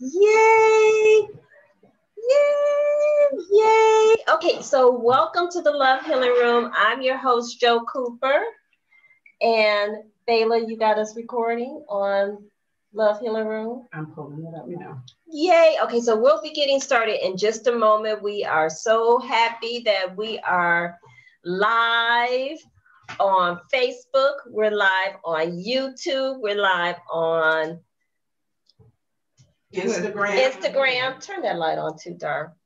Yay! Yay! Yay! Okay, so welcome to the Love Healing Room. I'm your host, Joe Cooper. And Bayla, you got us recording on Love Healing Room? I'm pulling it up now. Yay! Okay, so we'll be getting started in just a moment. We are so happy that we are live on Facebook. We're live on YouTube. We're live on Instagram. Turn that light on too, Dar.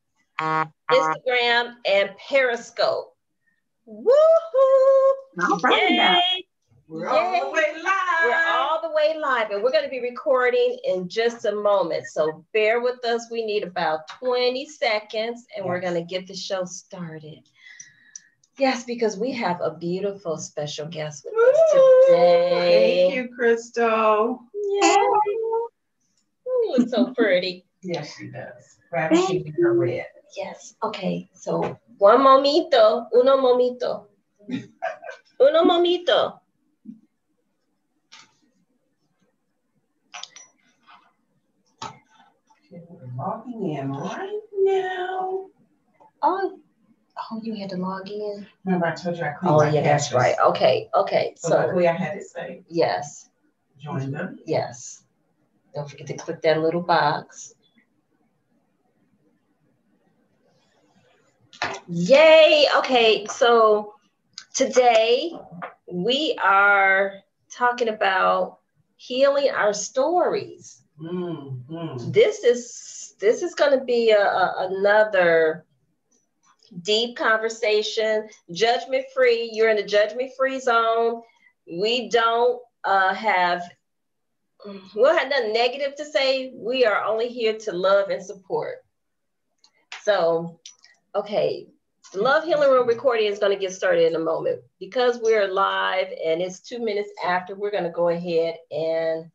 Instagram and Periscope. Woohoo! Yay! We're all the way live. We're all the way live, and we're going to be recording in just a moment. So bear with us. We need about 20 seconds, and we're going to get the show started. Yes, because we have a beautiful special guest with us today. Thank you, Crystal. Yay! You look so pretty. Yes, she does. Grabbing her red. Yes. Okay. So one momento. Uno momento. Uno momento. We're logging in right now. Oh, you had to log in. Remember, I told you I cleaned my that's right. Okay. So luckily, I had it saved. Yes. Join them. Yes. Don't forget to click that little box. Yay! Okay, so today we are talking about healing our stories. Mm-hmm. This is going to be another deep conversation. Judgment free. You're in the judgment free zone. We don't have nothing negative to say. We are only here to love and support. So, okay, the Love Healing Room recording is going to get started in a moment. Because we're live and it's 2 minutes after, we're going to go ahead and,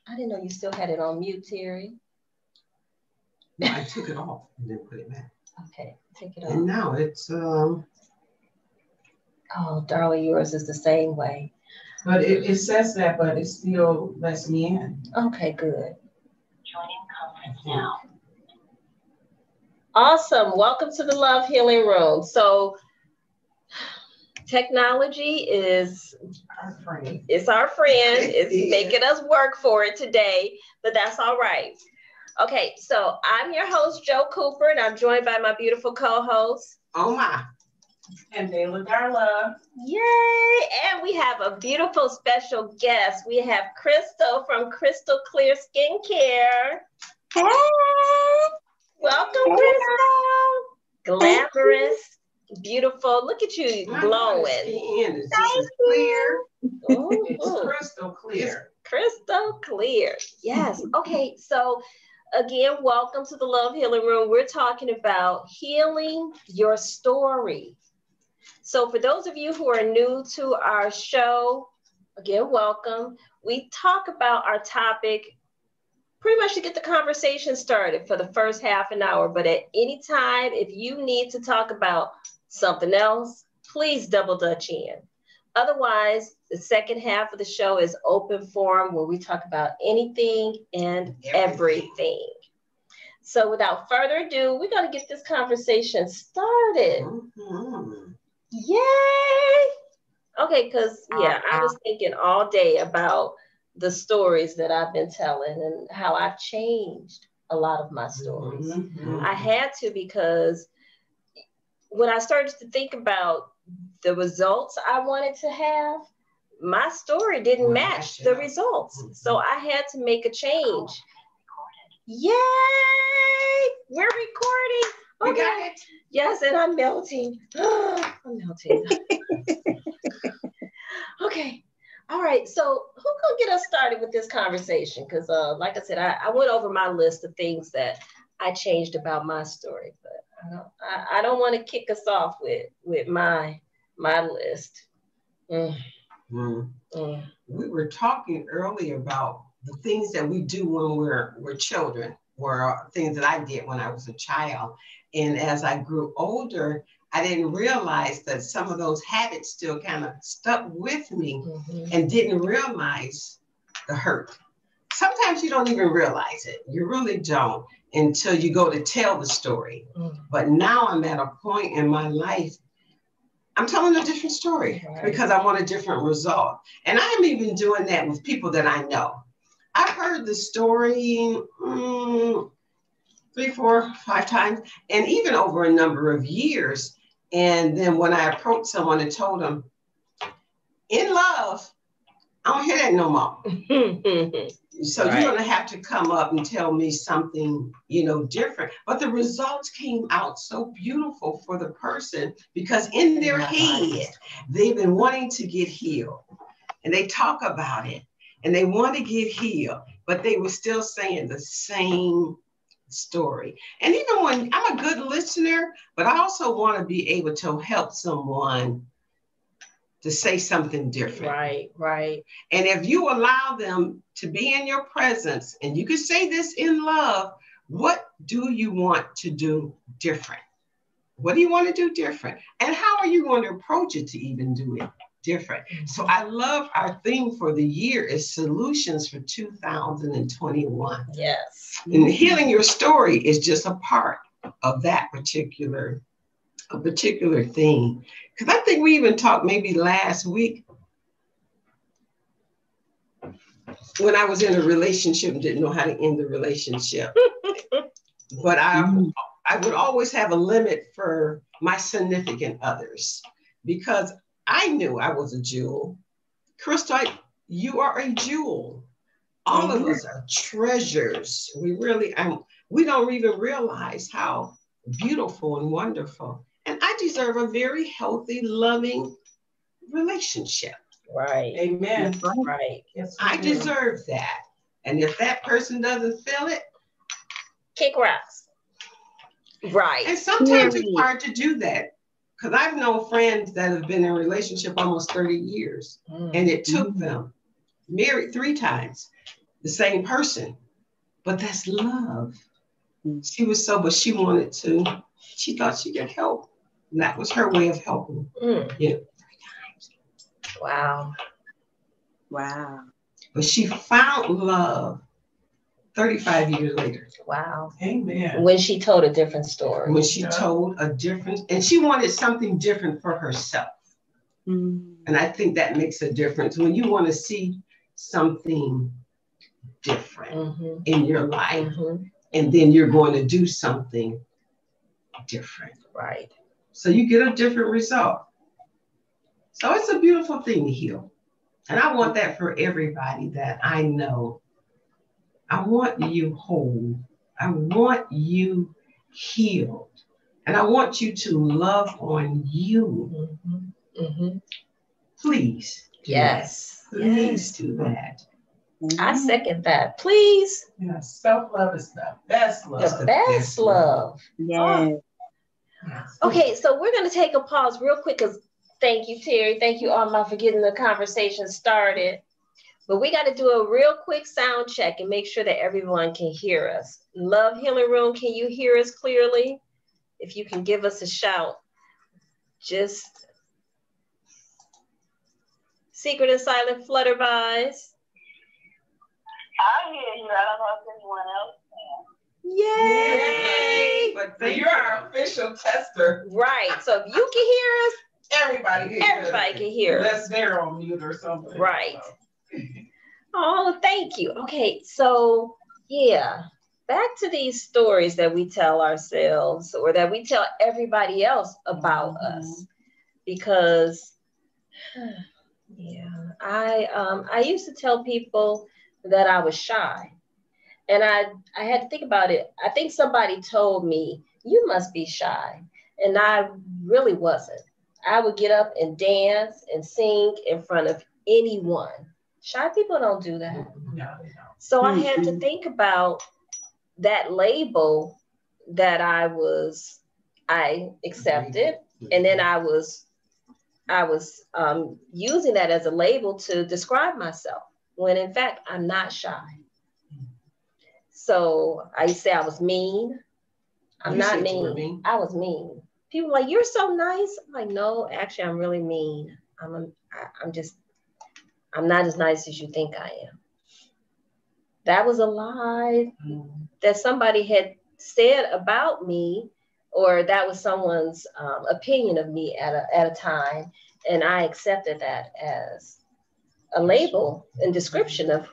I didn't know you still had it on mute, Terry. No, I took it off and then put it back. Okay, take it off. And now it's, Oh, darling, yours is the same way. But it says that, but it still lets me in. Okay, good. Joining conference now. Awesome. Welcome to the Love Healing Room. So technology is our friend. It's our friend. It's making us work for it today, but that's all right. Okay, so I'm your host, Joe Cooper, and I'm joined by my beautiful co-host, Oma. And Bayla Darla. Yay! And we have a beautiful special guest. We have Crystal from Crystal Clear Skincare. Hey! Welcome, Crystal. Glamorous, beautiful. Look at you glowing. It's clear. It's crystal clear. It's crystal clear. Yes. Okay. So again, welcome to the Love Healing Room. We're talking about healing your story. So for those of you who are new to our show, again, welcome. We talk about our topic pretty much to get the conversation started for the first half an hour. But at any time, if you need to talk about something else, please double dutch in. Otherwise, the second half of the show is open forum where we talk about anything and everything. So without further ado, we're going to get this conversation started. Mm-hmm. Yay! Okay, because, I was thinking all day about the stories that I've been telling and how I've changed a lot of my stories. Mm-hmm. I had to, because when I started to think about the results I wanted to have, my story didn't match the results. So I had to make a change. Yay! We're recording. We got it. Yes, and I'm melting. I'm melting. Okay. All right. So who can get us started with this conversation? Because like I said, I went over my list of things that I changed about my story, but I don't want to kick us off with my list. We were talking earlier about the things that we do when we're children, or things that I did when I was a child. And as I grew older, I didn't realize that some of those habits still kind of stuck with me and didn't realize the hurt. sometimes you don't even realize it. You really don't until you go to tell the story. But now I'm at a point in my life, I'm telling a different story because I want a different result. And I'm even doing that with people that I know. I've heard the story 3, 4, 5 times, and even over a number of years. And then when I approached someone and told them, in love, I don't hear that no more. So you're going to have to come up and tell me something, different. But the results came out so beautiful for the person because in their head, they've been wanting to get healed. And they talk about it and they want to get healed, but they were still saying the same story. And even when I'm a good listener, but I also want to be able to help someone to say something different. Right. And if you allow them to be in your presence, and you can say this in love, what do you want to do different? What do you want to do different? And how are you going to approach it to even do it different? So I love our theme for the year is solutions for 2021. Yes. And healing your story is just a part of that particular thing. Because I think we even talked maybe last week when I was in a relationship and didn't know how to end the relationship. But I would always have a limit for my significant others because I knew I was a jewel. Crystal, you are a jewel. All of us are treasures. We don't even realize how beautiful and wonderful. And I deserve a very healthy, loving relationship. Right. Amen. Right. Yes, I deserve that. And if that person doesn't feel it, kick rocks. Right. And sometimes it's hard to do that. Because I've known friends that have been in a relationship almost 30 years. And it took them married 3 times, the same person. But that's love. She was but she wanted to. She thought she could help. And that was her way of helping. 3 times. Wow. But she found love 35 years later. Wow. Amen. When she told a different story. When she told a different, and she wanted something different for herself. And I think that makes a difference. When you want to see something different in your life, and then you're going to do something different. Right. So you get a different result. So it's a beautiful thing to heal. And I want that for everybody that I know. I want you whole. I want you healed. And I want you to love on you. Please. Yes. Please do that. I second that. Please. Yes. Self-love is the best love. The best love. Yeah. Okay, so we're going to take a pause real quick because thank you, Terry. Thank you, Alma, for getting the conversation started. But we got to do a real quick sound check and make sure that everyone can hear us. Love Healing Room, can you hear us clearly? If you can give us a shout. Just Secret and Silent Flutterbys. I hear you. I don't know if anyone else Yay! But you're our official tester. Right. So if you can hear us, everybody can hear us. Unless they're on mute or something. Right. Oh, thank you. Okay, so yeah, back to these stories that we tell ourselves or that we tell everybody else about us. Because I used to tell people that I was shy. And I had to think about it. I think somebody told me, you must be shy. And I really wasn't. I would get up and dance and sing in front of anyone. Shy people don't do that. No. So I had to think about that label that I accepted. And then I was using that as a label to describe myself when in fact, I'm not shy. So I say I was mean. I'm not mean. I was mean. People are like, you're so nice. I'm like, no, actually, I'm really mean. I'm not as nice as you think I am. that was a lie that somebody had said about me, or that was someone's opinion of me at a time, and I accepted that as a label and description of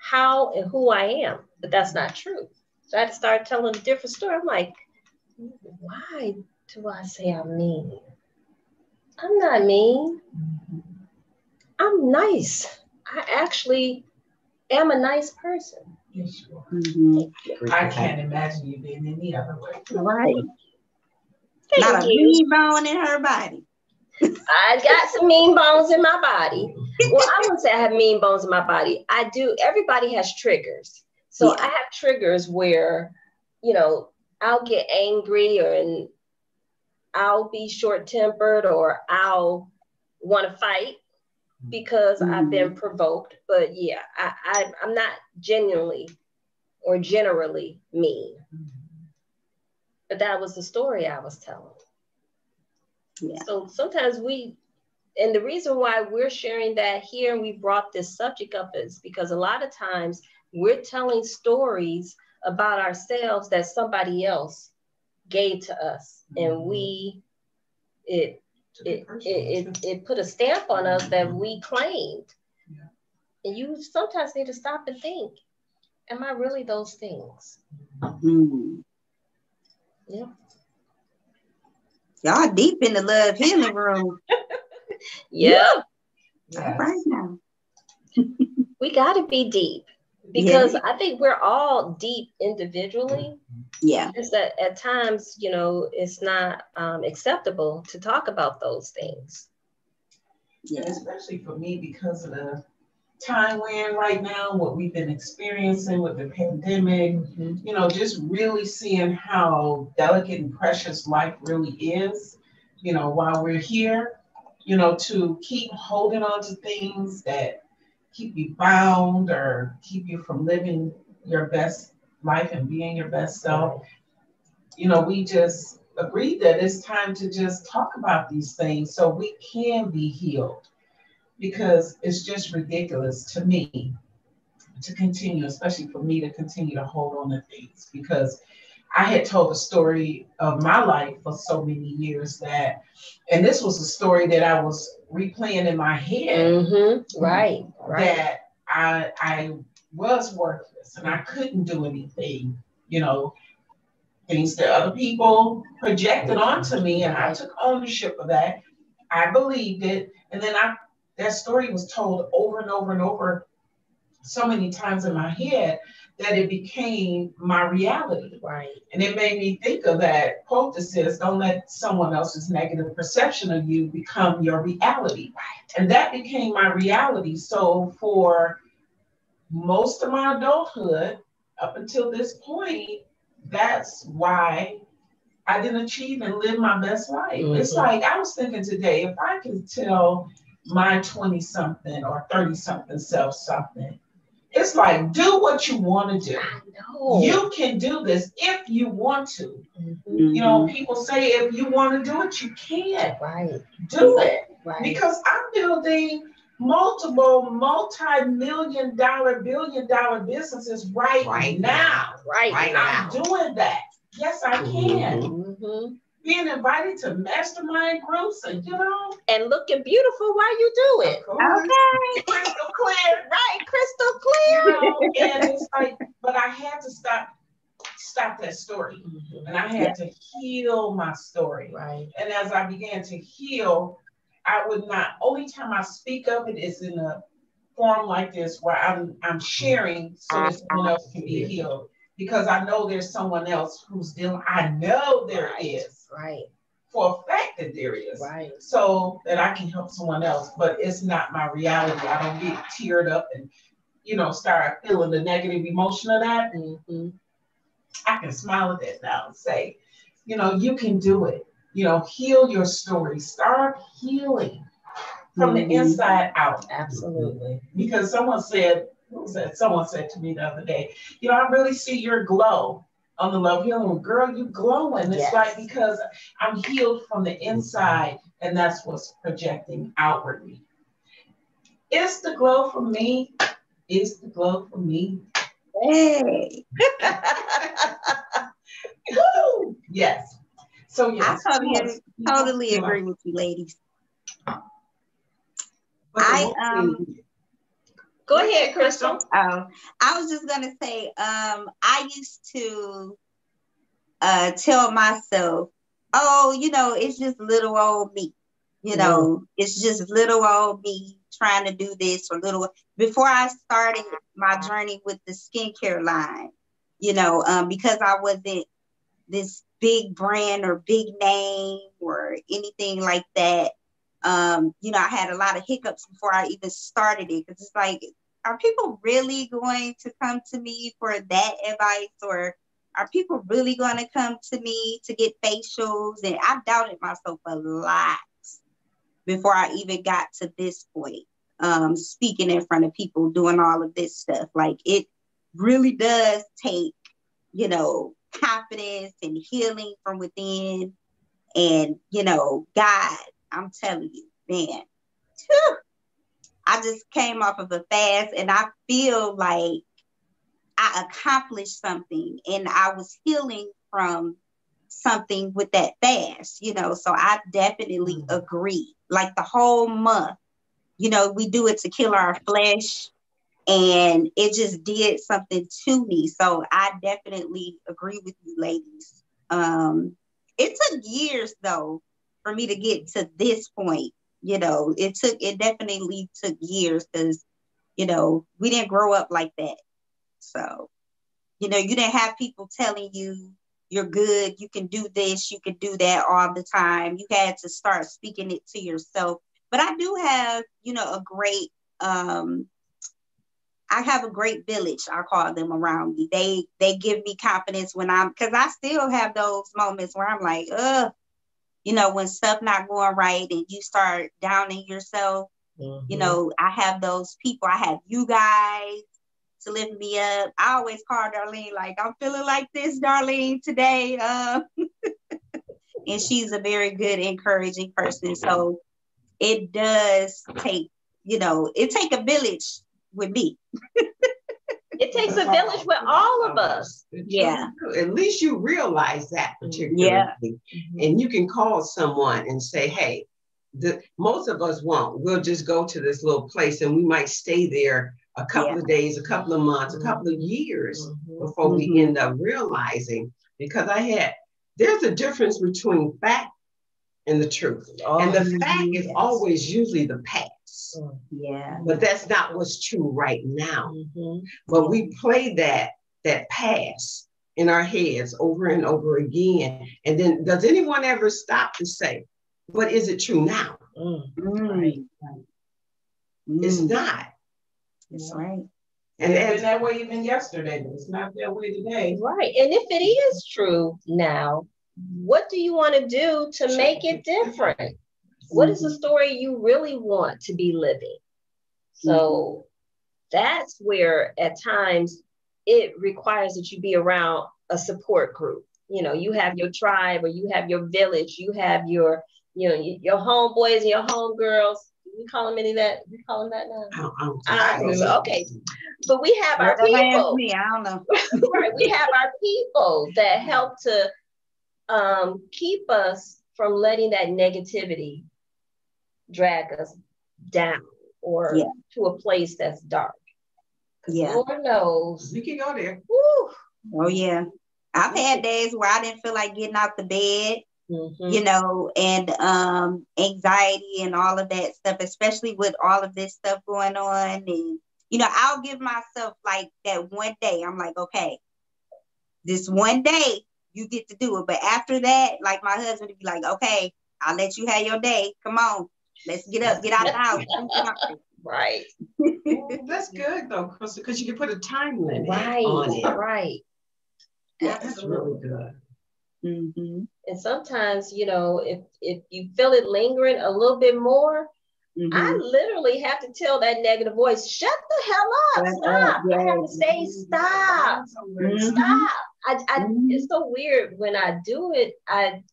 how and who I am, but that's not true. So I had to start telling a different story. I'm like, why do I say I'm mean? I'm not mean. I'm nice. I actually am a nice person. Yes, you are. Mm-hmm. I can't imagine you being any other way. Right. Thank Not a you. mean bone in her body. I got some mean bones in my body. Well, I wouldn't say I have mean bones in my body. I do. Everybody has triggers. So Yeah. I have triggers where, you know, I'll get angry, and I'll be short-tempered, or I'll want to fight because I've been provoked. But yeah, I'm not genuinely or generally mean. But that was the story I was telling. Yeah. So sometimes and the reason why we're sharing that here, and we brought this subject up, is because a lot of times we're telling stories about ourselves that somebody else gave to us, and it put a stamp on us that we claimed. Yeah. And you sometimes need to stop and think, am I really those things? Mm-hmm. Yeah. Y'all deep in the love healing room. Yeah. Yes. All right now. We got to be deep, because I think we're all deep individually. Yeah. It's that at times, you know, it's not acceptable to talk about those things. And especially for me, because of the time we're in right now, what we've been experiencing with the pandemic, you know, just really seeing how delicate and precious life really is, you know, while we're here, you know, to keep holding on to things that keep you bound or keep you from living your best life and being your best self. You know, we just agreed that it's time to just talk about these things so we can be healed, because it's just ridiculous to me to continue, especially for me to continue to hold on to things, because I had told a story of my life for so many years that, and this was a story that I was replaying in my head, Right. that I was worthless and I couldn't do anything, you know, things that other people projected onto me, and I took ownership of that. I believed it, and then that story was told over and over and over so many times in my head that it became my reality. Right. And it made me think of that quote that says, don't let someone else's negative perception of you become your reality. Right. And that became my reality. So for most of my adulthood, up until this point, that's why I didn't achieve and live my best life. It's like, I was thinking today, if I could tell my 20-something or 30-something self something, it's like, do what you want to do. I know. You can do this if you want to. You know, people say if you want to do it, you can. Right. Do it. Right. Because I'm building multiple multi-million-dollar, billion-dollar businesses right now. Right. I'm doing that. Yes, I can. Being invited to mastermind groups, and you know, and looking beautiful while you do it. Okay. Crystal clear. Right, crystal clear. You know, and it's like, but I had to stop that story. And I had to heal my story. Right. And as I began to heal, I would not, only time I speak of it is in a form like this where I'm sharing so that someone else can be healed. Because I know there's someone else who's dealing, I know there is. Right. For a fact that there is. Right. So that I can help someone else, but it's not my reality. I don't get teared up and, you know, start feeling the negative emotion of that. I can smile at that now and say, you know, you can do it. You know, heal your story. Start healing from the inside out. Absolutely. Because someone said to me the other day, you know, I really see your glow on the Love Healing. Girl, you glowing. It's like, because I'm healed from the inside, and that's what's projecting outwardly. Is the glow for me? Is the glow for me? Hey. Woo! Yes. So I yes. totally agree with you, ladies. But the one thing- Go ahead, Crystal. I was just gonna say, I used to tell myself, oh, it's just little old me. It's just little old me trying to do this or little before I started my journey with the skincare line, because I wasn't this big brand or big name or anything like that. I had a lot of hiccups before I even started it because it's like, are people really going to come to me for that advice, or are people really going to come to me to get facials? And I doubted myself a lot before I even got to this point, speaking in front of people, doing all of this stuff. Like, it really does take, confidence and healing from within. And, God, I'm telling you, man, I just came off of a fast and I feel like I accomplished something and I was healing from something with that fast, so I definitely agree. Like the whole month, we do it to kill our flesh and it just did something to me. So I definitely agree with you, ladies. It took years though for me to get to this point. It definitely took years because, we didn't grow up like that. So, you didn't have people telling you you're good, you can do this, you can do that all the time. You had to start speaking it to yourself. But I do have, I have a great village, I call them, around me. They give me confidence because I still have those moments where I'm like, when stuff not going right and you start downing yourself, I have those people. I have you guys to lift me up. I always call Darlene, like, I'm feeling like this, Darlene, today. And she's a very good, encouraging person. So it does take, it take a village with me. It takes a village with all of us. Yeah. At least you realize that particular thing. And you can call someone and say, hey, most of us won't. We'll just go to this little place and we might stay there a couple of days, a couple of months, a couple of years before we end up realizing, because there's a difference between fact and the truth. And the fact is always usually the past. Yeah. But that's not what's true right now. But we play that past in our heads over and over again. And then does anyone ever stop to say, but is it true now? Right. It's not. That's right. And it's been that way even yesterday, but it's not that way today. Right. And if it is true now, what do you want to do to make it different? What is the story you really want to be living? So that's where at times it requires that you be around a support group. You have your tribe, or you have your village, you have your homeboys and your homegirls. We call them any of that? We call them that now? I don't know. Okay. But we have our people. Me, I don't know. Right. We have our people that help to keep us from letting that negativity drag us down or to a place that's dark. Lord knows. We can go there. Woo. Oh, yeah. I've had days where I didn't feel like getting out the bed. And anxiety and all of that stuff, especially with all of this stuff going on. And, I'll give myself like that one day. I'm like, okay, this one day you get to do it. But after that, like my husband would be like, okay, I'll let you have your day. Come on, let's get up, get out the house. Right. Well, that's good though, Crystal, because you can put a time limit on it. Right. That's really good. And sometimes, if you feel it lingering a little bit more, I literally have to tell that negative voice, shut the hell up, stop. I have to say, stop, stop. It's so weird when I do it. I'm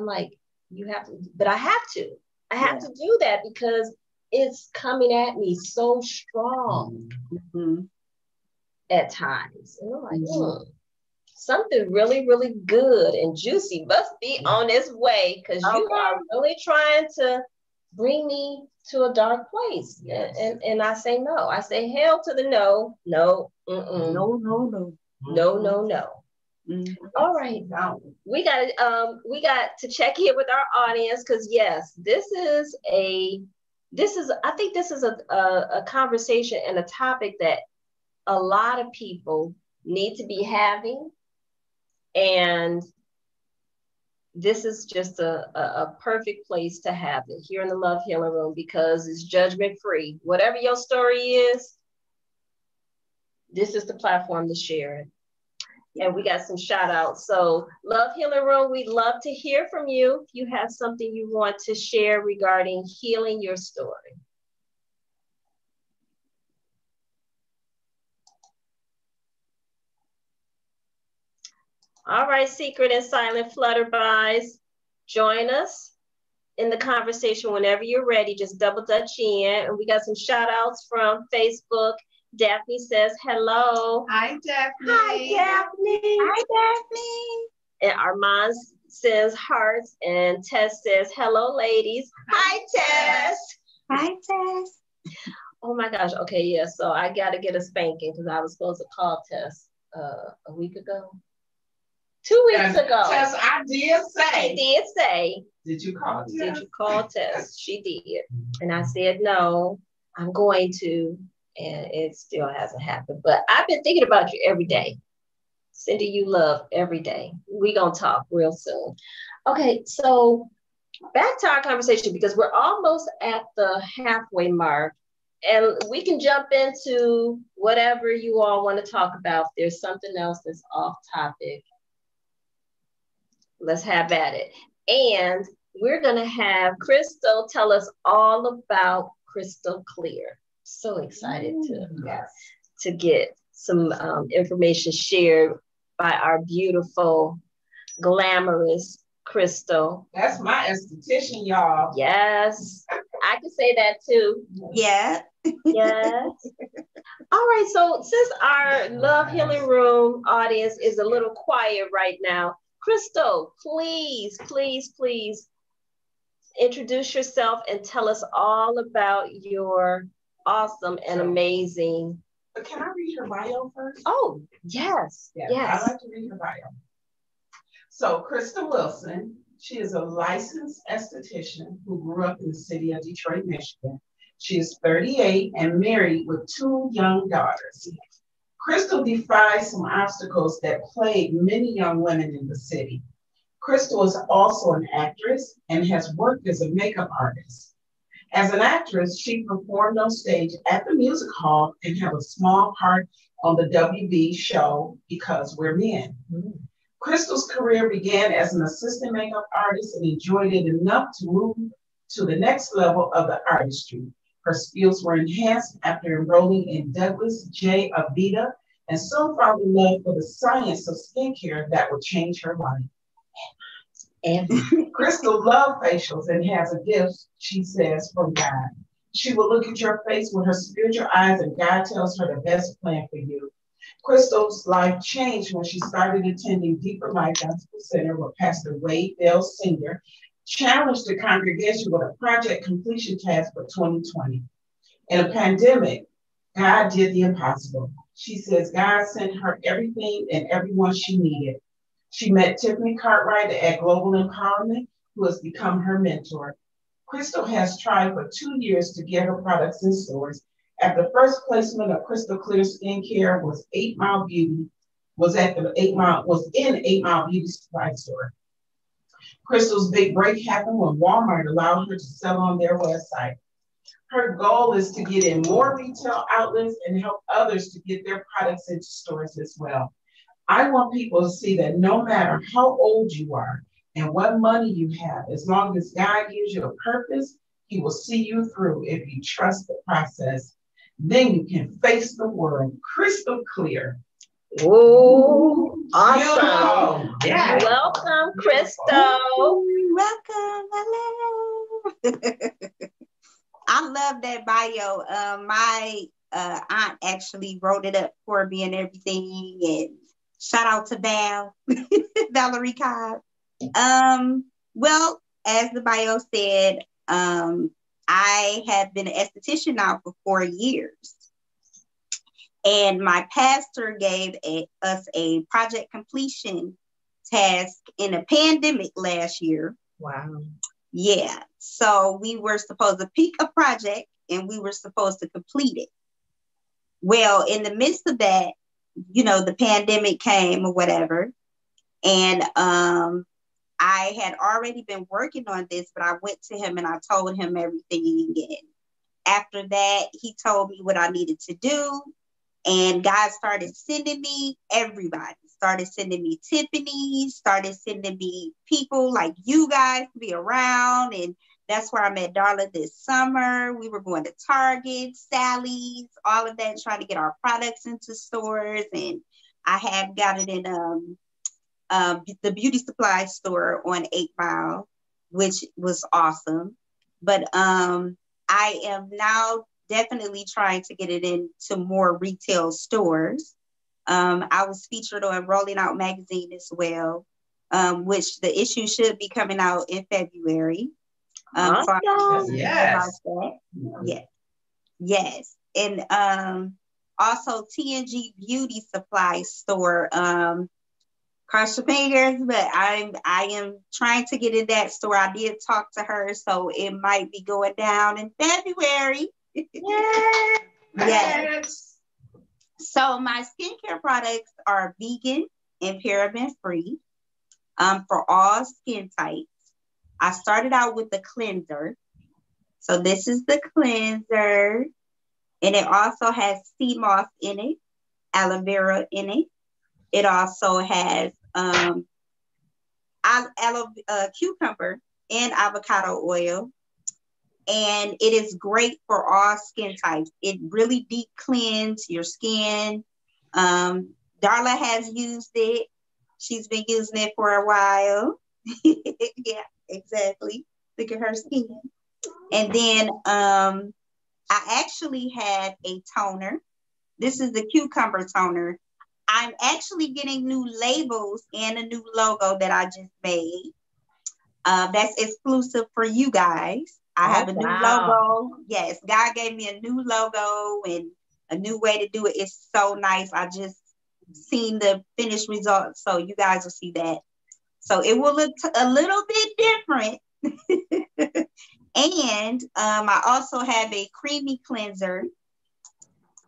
like, you have to, but I have to. I have to do that because it's coming at me so strong. at times. And I'm like, something really, really good and juicy must be on its way, because you are really trying to bring me to a dark place. Yes. And I say no. I say hell to the no. No. No. No. All right. We got to check in with our audience, because yes, I think this is a conversation and a topic that a lot of people need to be having. And this is just a perfect place to have it here in the Love Healing Room, because it's judgment free. Whatever your story is, this is the platform to share it. And we got some shout outs. So Love Healing Room, we'd love to hear from you if you have something you want to share regarding healing your story. All right, secret and silent flutterbys, join us in the conversation whenever you're ready. Just double dutch in. And we got some shout outs from Facebook. Daphne says hello. Hi, Daphne. Hi, Daphne. Hi, Daphne. And Armand says hearts. And Tess says hello, ladies. Hi, Tess. Hi, Tess. Oh my gosh. Okay, yeah. So I got to get a spanking, because I was supposed to call Tess a week ago. 2 weeks ago. Tess, I did say. She did say. Did you call Tess? Did you call Tess? She did. And I said, no, I'm going to. And it still hasn't happened. But I've been thinking about you every day. Sending you love every day. We're going to talk real soon. Okay, so back to our conversation, because we're almost at the halfway mark. And we can jump into whatever you all want to talk about. If there's something else that's off topic, let's have at it. And we're going to have Crystal tell us all about Crystal Clear. So excited to get some information shared by our beautiful, glamorous Crystal. That's my esthetician, y'all. Yes, I can say that too. Yeah. Yes. All right, so since our Love Healing Room audience is a little quiet right now, Crystal, please introduce yourself and tell us all about your awesome and amazing. But can I read her bio first? Oh, yes. Yeah, Yes. I'd like to read her bio. So Crystal Wilson, she is a licensed esthetician who grew up in the city of Detroit, Michigan. She is 38 and married with 2 young daughters. Crystal defies some obstacles that plague many young women in the city. Crystal is also an actress and has worked as a makeup artist. As an actress, she performed on stage at the music hall and had a small part on the WB show Because We're Men. Crystal's career began as an assistant makeup artist and enjoyed it enough to move to the next level of the artistry. Her skills were enhanced after enrolling in Douglas J. Avita and soon found a love for the science of skincare that would change her life. And Crystal loves facials and has a gift, she says, from God. She will look at your face with her spiritual eyes, and God tells her the best plan for you. Crystal's life changed when she started attending Deeper Life Gospel Center, where Pastor Wade Bell Sr. challenged the congregation with a project completion task for 2020. In a pandemic, God did the impossible. She says God sent her everything and everyone she needed. She met Tiffany Cartwright at Global Empowerment, who has become her mentor. Crystal has tried for 2 years to get her products in stores. At the first placement of Crystal Clear Skincare was 8 Mile Beauty, was in 8 Mile Beauty Supply Store. Crystal's big break happened when Walmart allowed her to sell on their website. Her goal is to get in more retail outlets and help others to get their products into stores as well. I want people to see that no matter how old you are and what money you have, as long as God gives you a purpose, He will see you through if you trust the process. Then you can face the world crystal clear. Oh, awesome. Yeah. Welcome, Crystal. Welcome. Hello. I love that bio. My aunt actually wrote it up for me and everything. And shout out to Val, Valerie Cobb. Well, as the bio said, I have been an esthetician now for 4 years. And my pastor gave us a project completion task in a pandemic last year. Wow. Yeah. So we were supposed to pick a project and we were supposed to complete it. Well, in the midst of that, the pandemic came or whatever. And I had already been working on this, but I went to him and I told him everything. And after that, he told me what I needed to do. And God started sending me everybody. Started sending me Tiffany, started sending me people like you guys to be around. And that's where I met Darla this summer. We were going to Target, Sally's, all of that, trying to get our products into stores. And I have got it in the beauty supply store on 8 Mile, which was awesome. But I am now definitely trying to get it into more retail stores. I was featured on Rolling Out magazine as well, which the issue should be coming out in February. Awesome. Yes. Yes. And also TNG Beauty Supply Store. Karsha Fingers, but I am trying to get in that store. I did talk to her, so it might be going down in February. Yes. So my skincare products are vegan and paraben free for all skin types. I started out with the cleanser. So this is the cleanser, and it also has sea moss in it, aloe vera in it. It also has cucumber and avocado oil. And it is great for all skin types. It really deep cleans your skin. Darla has used it. She's been using it for a while. Yeah, exactly. Look at her skin. And then I actually had a toner. This is the cucumber toner. I'm actually getting new labels and a new logo that I just made. That's exclusive for you guys. I have a new logo. Yes, God gave me a new logo and a new way to do it. It's so nice. I just seen the finished result, so you guys will see that. So it will look a little bit different. And I also have a creamy cleanser,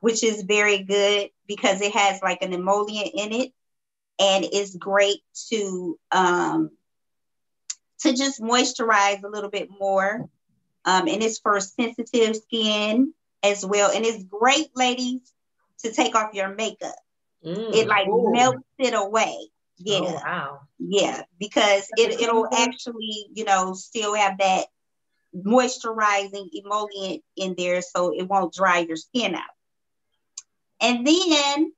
which is very good because it has like an emollient in it, and it's great to just moisturize a little bit more. And it's for sensitive skin as well. And it's great, ladies, to take off your makeup. It like melts it away. Yeah. Oh, wow. Yeah, because it'll actually, still have that moisturizing emollient in there, so it won't dry your skin out. And then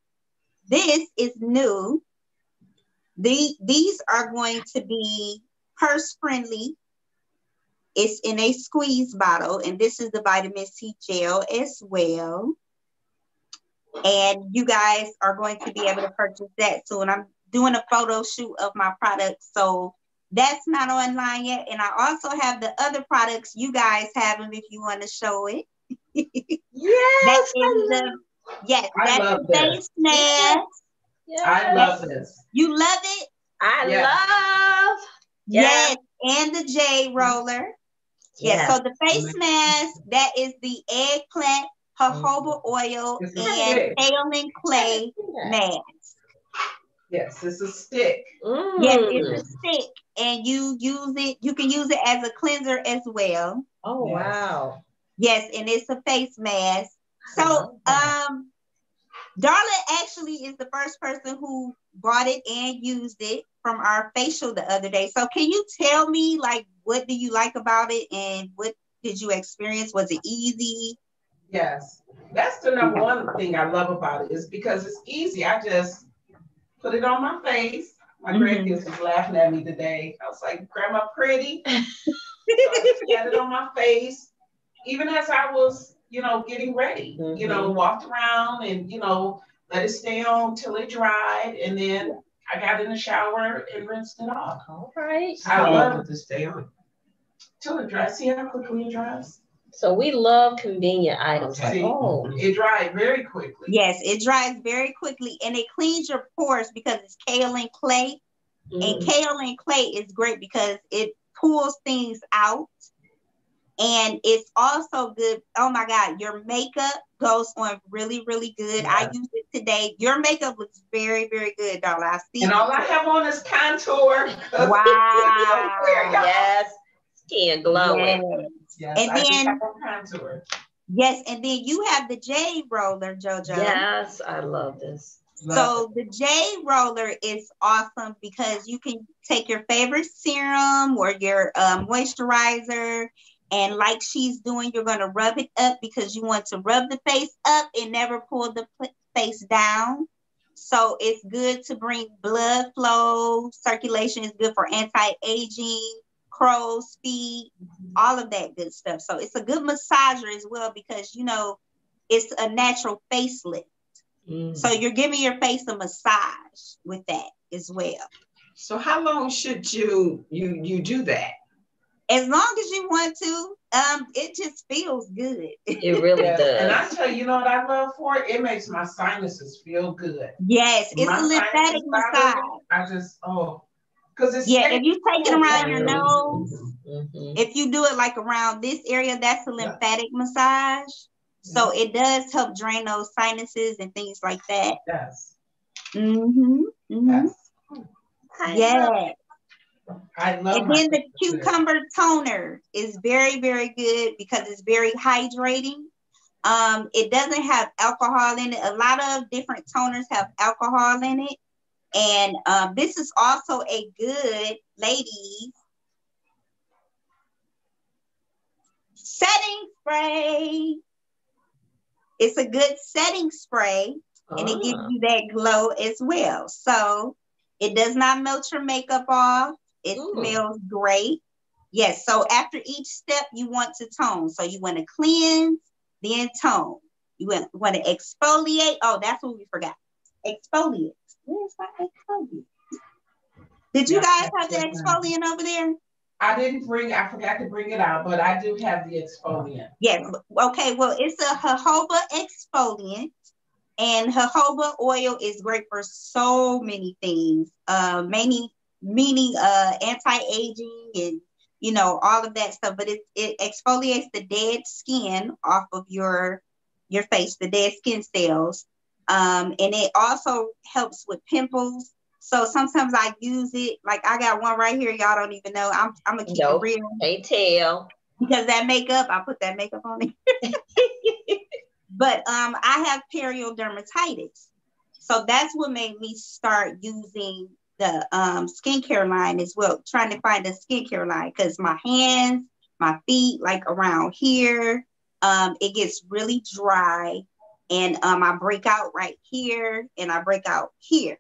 this is new. These are going to be purse friendly. It's in a squeeze bottle, and this is the vitamin C gel as well. And you guys are going to be able to purchase that soon. I'm doing a photo shoot of my products, so that's not online yet. And I also have the other products. You guys have them if you want to show it. Yes. That's the face mask. Yes. I love this. You love it? I love. Yes. And the Jade roller. Yes. So the face mask, that is the eggplant, jojoba oil, and kaolin clay mask. Yes, it's a stick. Yes, it's a stick. And you can use it as a cleanser as well. Oh, yes. Wow. Yes, and it's a face mask. So Darla actually is the first person who bought it and used it from our facial the other day. So can you tell me, like, what do you like about it and what did you experience? Was it easy? Yes, that's the number one thing I love about it, is because it's easy. I just put it on my face. My grandkids was laughing at me today. I was like, Grandma, pretty. So I just had it on my face. Even as I was getting ready. Walked around and, let it stay on till it dried. And then I got in the shower and rinsed it off. All right. I love it to stay on. Till it dries. See how quickly it dries? So we love convenient items. Okay. Like, it dried very quickly. Yes, it dries very quickly, and it cleans your pores because it's kaolin clay. And kaolin clay is great because it pulls things out. And it's also good. Oh my God, your makeup goes on really, really good. Yeah. I used it today. Your makeup looks very, very good, darling. I see. And all I have on is contour. Wow. Yes. Skin glowing. Yes, and I then have on contour. Yes, and then you have the Jade roller, JoJo. Yes, I love this. So the Jade roller is awesome because you can take your favorite serum or your moisturizer, and like she's doing, you're going to rub it up because you want to rub the face up and never pull the face down. So it's good to bring blood flow. Circulation is good for anti-aging, crow's feet, all of that good stuff. So it's a good massager as well because, it's a natural facelift. So you're giving your face a massage with that as well. So how long should you do that? As long as you want to. It just feels good. It really does. And I tell you, what I love for it? It makes my sinuses feel good. Yes, it's a lymphatic massage. I just, because it's if you take it around your nose, if you do it like around this area, that's a lymphatic massage. So it does help drain those sinuses and things like that. Yes. Yes. I love it. And then the cucumber toner is very, very good because it's very hydrating. It doesn't have alcohol in it. A lot of different toners have alcohol in it. And this is also a good, ladies, setting spray. It's a good setting spray, and it gives you that glow as well. So it does not melt your makeup off. It smells great. Yes, so after each step, you want to tone. So you want to cleanse, then tone. You want to exfoliate. Oh, that's what we forgot. Exfoliate. Where's my exfoliant? Did you guys have the exfoliant over there? I forgot to bring it out, but I do have the exfoliant. Yes. Okay. Well, it's a jojoba exfoliant, and jojoba oil is great for so many things. Meaning anti-aging and all of that stuff. But it exfoliates the dead skin off of your face, the dead skin cells, and it also helps with pimples. So sometimes I use it, like I got one right here. Y'all don't even know. I'm gonna keep it real. Can't tell. Because that makeup, I put that makeup on it. But I have periodermatitis. So that's what made me start using the skincare line as well, trying to find a skincare line because my hands, my feet, like around here, it gets really dry, and I break out right here and I break out here.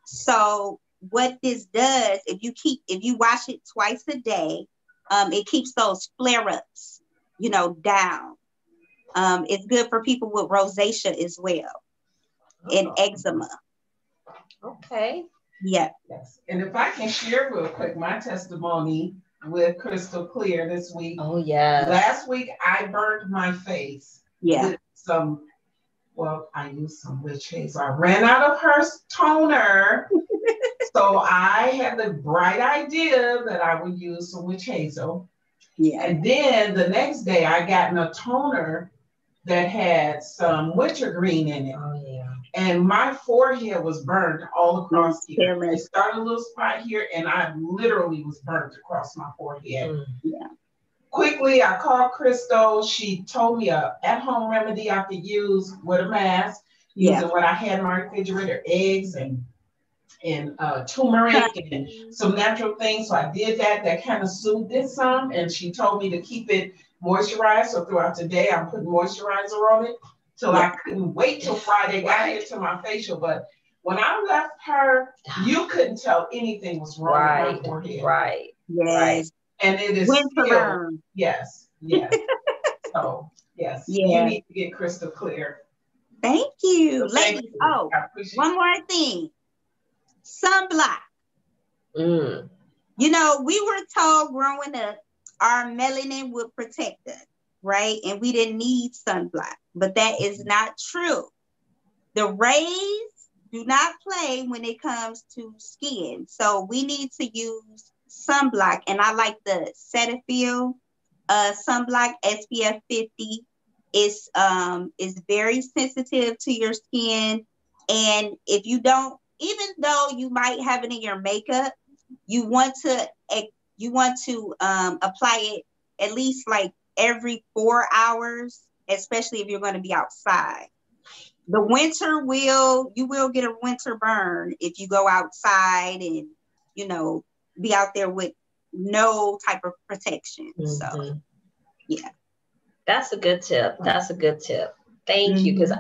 So what this does, if you wash it twice a day, it keeps those flare-ups, down. It's good for people with rosacea as well, and eczema. Okay. Yeah. Yes. And if I can share real quick my testimony with Crystal Clear this week. Oh yeah. Last week I burned my face. Yeah. With I used some witch hazel. I ran out of her toner. So I had the bright idea that I would use some witch hazel. Yeah. And then the next day I got a toner that had some wintergreen in it. Oh yeah. And my forehead was burned all across here. It started a little spot here, and I literally was burnt across my forehead. Yeah. Quickly, I called Crystal. She told me a at-home remedy I could use with a mask, using what I had in my refrigerator, eggs and turmeric and some natural things. So I did that. That kind of soothed it some. And she told me to keep it moisturized. So throughout the day, I'm putting moisturizer on it till I couldn't wait till Friday, got here to my facial. But when I left her, you couldn't tell anything was wrong with my forehead. Right. Yes. And it is winter burn. Yes. So Yes. Yeah. You need to get crystal clear. Thank you. So thank Ladies. you. Oh, I appreciate one more thing. Sunblock. Mm. You know, we were told growing up our melanin would protect us, right? And we didn't need sunblock, but that is not true. The rays do not play when it comes to skin. So we need to use sunblock. And I like the Cetaphil sunblock SPF 50. Is very sensitive to your skin. And if you don't, even though you might have it in your makeup, you want to apply it at least like every 4 hours, especially if you're going to be outside. The winter you will get a winter burn if you go outside and, you know, be out there with no type of protection. Mm-hmm. So, yeah. That's a good tip. That's a good tip. Thank you. Because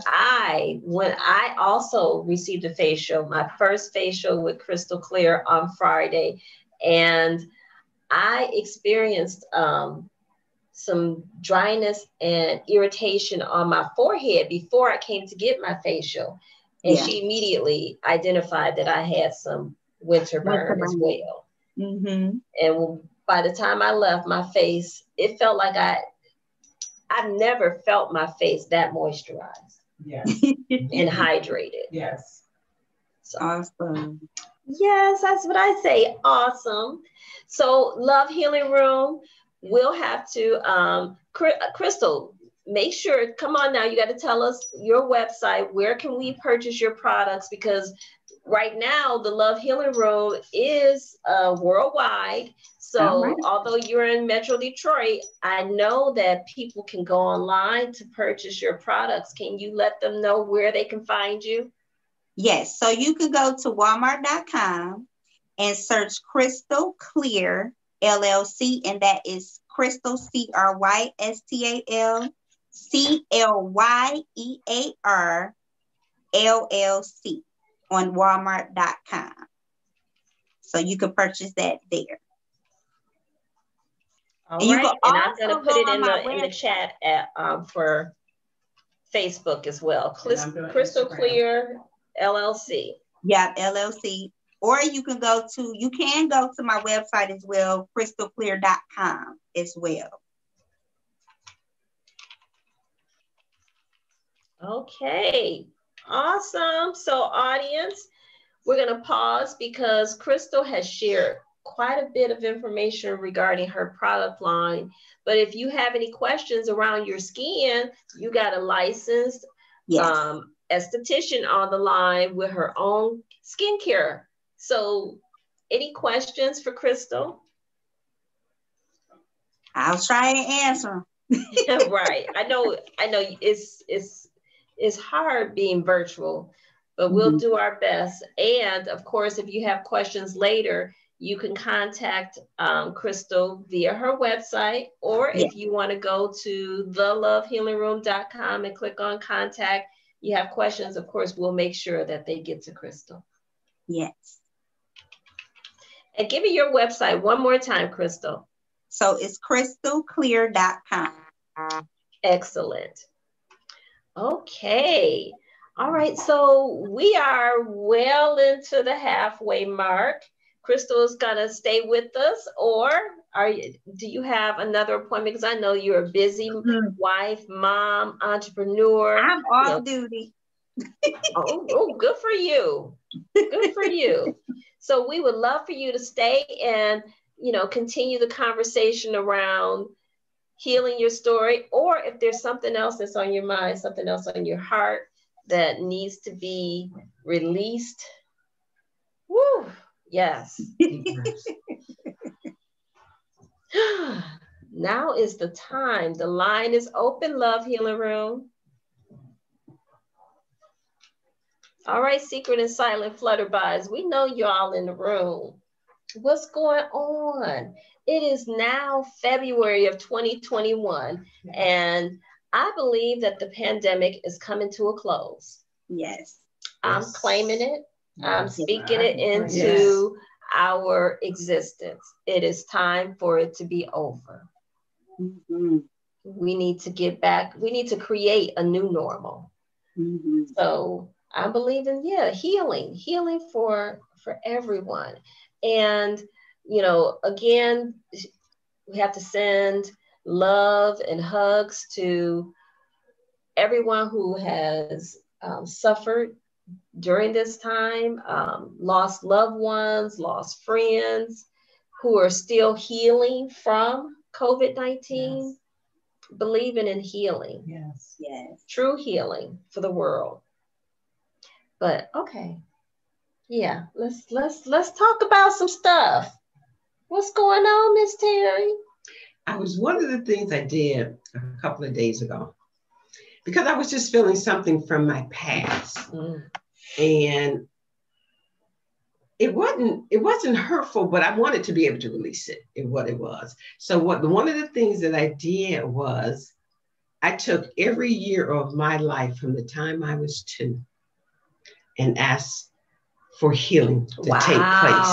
when I also received a facial, my first facial with Crystal Clear on Friday, and I experienced some dryness and irritation on my forehead before I came to get my facial. And she immediately identified that I had some winter burn as well. Mm-hmm. And by the time I left, my face, it felt like I've never felt my face that moisturized. Yes. And hydrated. Yes. So, awesome. Yes, that's what I say. Awesome. So Love Healing Room, we'll have to, Crystal, make sure, come on now, you got to tell us your website. Where can we purchase your products? Because right now the Love Healing Room is worldwide. So although you're in Metro Detroit, I know that people can go online to purchase your products. Can you let them know where they can find you? Yes. So you can go to walmart.com and search Crystal Clear LLC. And that is Crystal, CRYSTAL CLYEAR LLC on walmart.com. So you can purchase that there. All right, and I'm going to put it in the chat for Facebook as well. Crystal Clear LLC. Yeah, LLC. Or you can go to my website as well, crystalclear.com as well. Okay, awesome. So audience, we're going to pause because Crystal has shared quite a bit of information regarding her product line. But if you have any questions around your skin, you got a licensed esthetician on the line with her own skincare. So any questions for Crystal? I'll try and answer. Right. I know it's hard being virtual, but we'll do our best. And of course, if you have questions later, you can contact Crystal via her website, or if you want to go to thelovehealingroom.com and click on contact, you have questions, of course, we'll make sure that they get to Crystal. Yes. And give me your website one more time, Crystal. So it's crystalclear.com. Excellent. Okay. All right. So we are well into the halfway mark. Crystal is going to stay with us, or do you have another appointment? Because I know you're a busy wife, mom, entrepreneur. I'm off duty. Oh, good for you. Good for you. So we would love for you to stay and, continue the conversation around healing your story, or if there's something else that's on your mind, something else on your heart that needs to be released. Woo! Yes. Now is the time. The line is open, Love Healing Room. All right, secret and silent flutterbies. We know y'all in the room. What's going on? It is now February of 2021, and I believe that the pandemic is coming to a close. Yes. I'm claiming it. I'm speaking it into our existence. It is time for it to be over. Mm-hmm. we need to get back. We need to create a new normal. Mm-hmm. So I believe in, healing for everyone. And, again, we have to send love and hugs to everyone who has suffered during this time, lost loved ones, lost friends, who are still healing from COVID-19. Yes. Believing in healing. Yes. Yes. True healing for the world. But okay. Yeah, let's talk about some stuff. What's going on, Miss Terry? One of the things I did a couple of days ago, because I was just feeling something from my past. And it wasn't hurtful, but I wanted to be able to release it in what it was. So one of the things that I did was I took every year of my life from the time I was 2 and asked for healing to take place.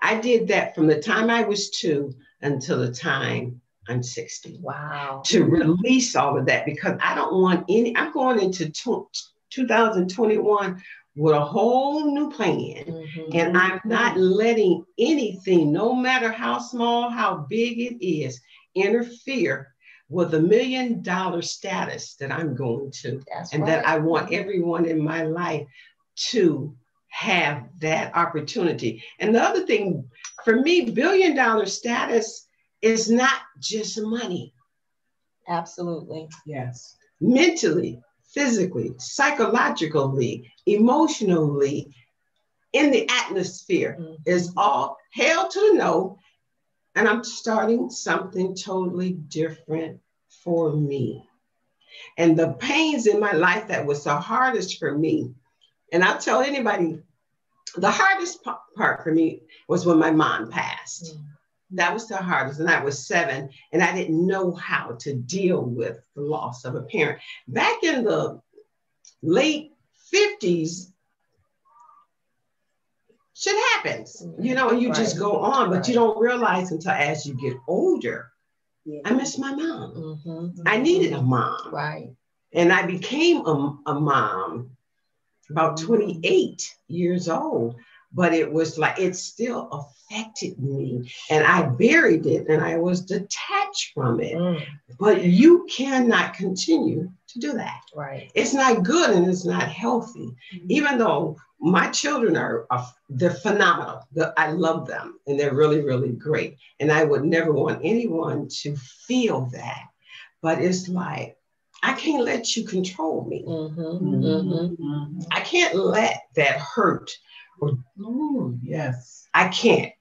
I did that from the time I was 2 until the time I'm 60. Wow. To release all of that, because I don't want I'm going into 2021 with a whole new plan. Mm-hmm. And I'm not letting anything, no matter how small, how big it is, interfere with the $1 million status that I'm going to. That's and right. That I want everyone in my life to have that opportunity. And the other thing, for me, $1 billion status is not just money. Absolutely. Yes. Mentally, physically, psychologically, emotionally, in the atmosphere is all hell to the no. And I'm starting something totally different for me. And the pains in my life that was the hardest for me, and I'll tell anybody, the hardest part for me was when my mom passed. That was the hardest, and I was 7, and I didn't know how to deal with the loss of a parent. Back in the late 50s, shit happens, and you just go on, but you don't realize until as you get older, I miss my mom. Mm-hmm. I needed a mom. Right. And I became a mom about 28 years old, but it was like, it still affected me, and I buried it, and I was detached from it. But you cannot continue to do that. Right. It's not good, and it's not healthy. Even though my children they're phenomenal. I love them, and they're really, really great. And I would never want anyone to feel that. But it's like, I can't let you control me. I can't let that hurt. Yes. I can't.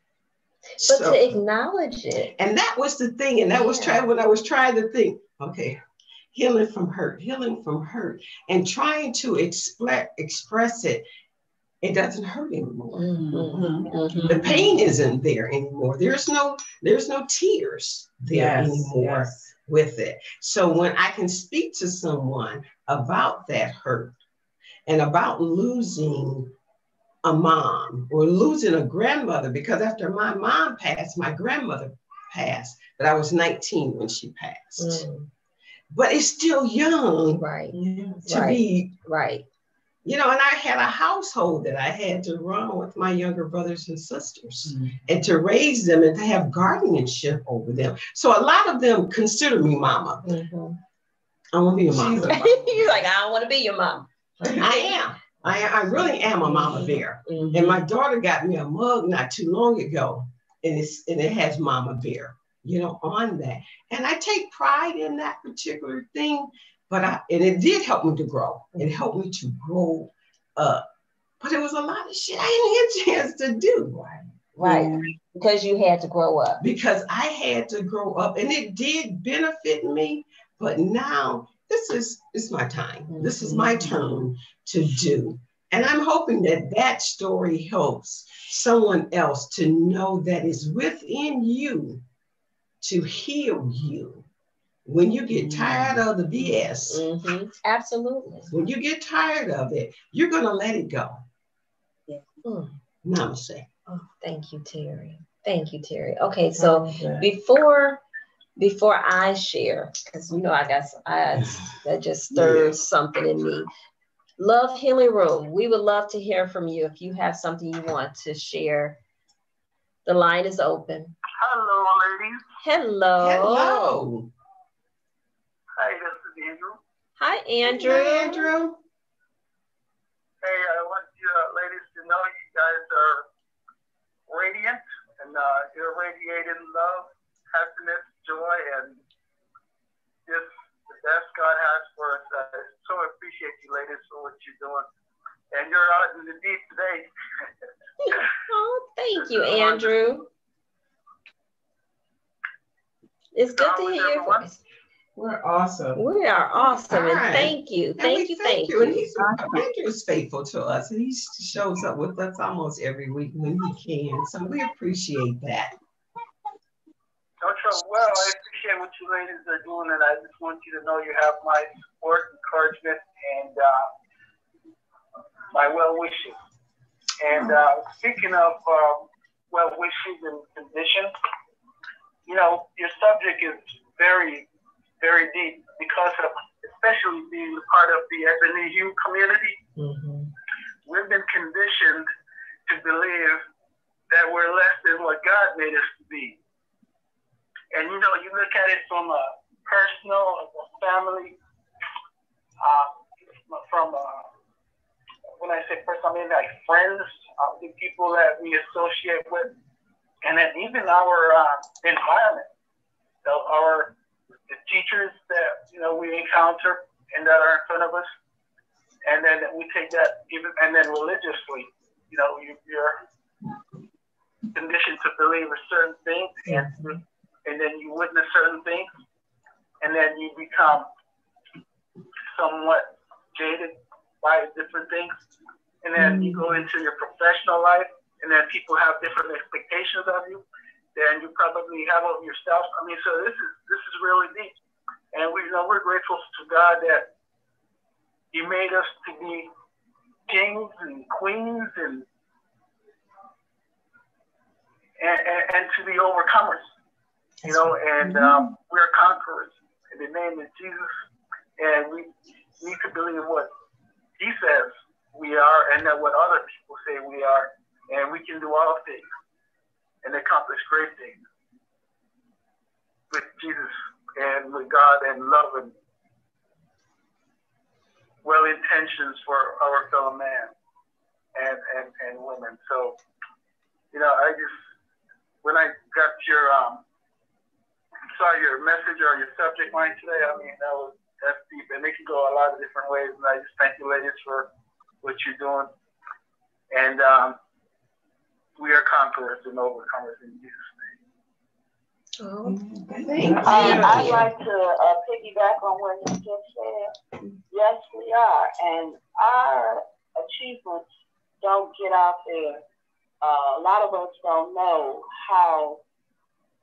But to acknowledge it. And that was the thing. And that was when I was trying to think, okay, healing from hurt, and trying to express it. It doesn't hurt anymore. The pain isn't there anymore. There's no tears there anymore with it. So when I can speak to someone about that hurt and about losing a mom or losing a grandmother, because after my mom passed, my grandmother passed, but I was 19 when she passed. But it's still young, to be right. And I had a household that I had to run with my younger brothers and sisters and to raise them and to have guardianship over them. So a lot of them consider me mama. I want to be your mama. You're like, I don't want to be your mom. I am. I really am a mama bear. And my daughter got me a mug not too long ago, and it has Mama Bear, on that. And I take pride in that particular thing. And it did help me to grow. It helped me to grow up. But it was a lot of shit I didn't get a chance to do. Right. Because you had to grow up. Because I had to grow up, and it did benefit me. But now it's my time. This is my turn to do. And I'm hoping that story helps someone else to know that it's within you to heal you. When you get tired of the BS, absolutely. When you get tired of it, you're going to let it go. Namaste. Oh, thank you, Terry. Okay, so before before I share, because you know I got some eyes that just stirs something in me. Love Healing Room, we would love to hear from you if you have something you want to share. The line is open. Hello, ladies. Hello. Hello. Hi, this is Andrew. Hi, Andrew. Hi, Andrew. Hey, I want you ladies to know you guys are radiant and you're radiating love, happiness, joy, and just the best God has for us. I so appreciate you ladies for what you're doing. And you're out in the deep today. Oh, thank you, Andrew. It's good to hear your voice. We're awesome. We are awesome, and Right. thank you. And Thank we you. Thank you. And Andrew's faithful to us, and he shows up with us almost every week when he can. So we appreciate that. Well, I appreciate what you ladies are doing, and I just want you to know you have my support, encouragement, and my well wishes. And speaking of well wishes and conditions, you know, your subject is very, very deep because of, especially being part of the Ebony Hue community. Mm-hmm. We've been conditioned to believe that we're less than what God made us to be. And you know, you look at it from a personal, a family, when I say personal, I mean like friends, the people that we associate with, and then even our environment, the teachers that you know we encounter and that are in front of us, and then we take that even, and then religiously, you know, you're conditioned to believe a certain thing, and then you witness certain things, and then you become somewhat jaded by different things, and then you go into your professional life, and then people have different expectations of you than you probably have of yourself. I mean, so this is really deep, and we're grateful to God that He made us to be kings and queens and to be overcomers, you know, and we're conquerors in the name of Jesus, and we need to believe what He says we are and not what other people say we are, and we can do all things and accomplish great things with Jesus and with God and love and well intentions for our fellow man and women. So, you know, when I got saw your message or your subject line today, I mean, that's deep, and it can go a lot of different ways, and I just thank you ladies for what you're doing. And we are conquerors and overcomers in Jesus' name. I'd like to piggyback on what you just said. Yes, we are. And our achievements don't get out there. A lot of us don't know how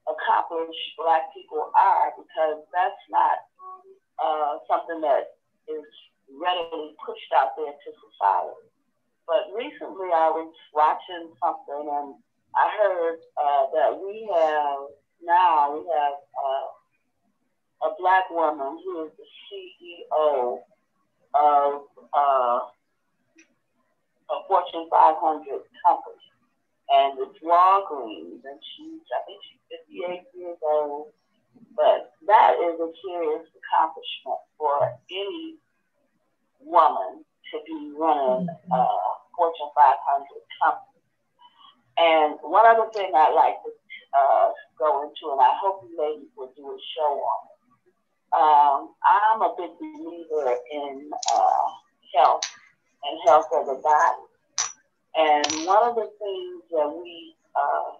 accomplished Black people are because that's not something that is readily pushed out there to society. But recently I was watching something and I heard that we have a Black woman who is the CEO of a Fortune 500 company, and it's Walgreens, and I think she's 58 years old. But that is a serious accomplishment for any woman to be running a Fortune 500 company. And one other thing I'd like to go into, and I hope you ladies will do a show on it. I'm a big believer in health and health of the body. And one of the things that we,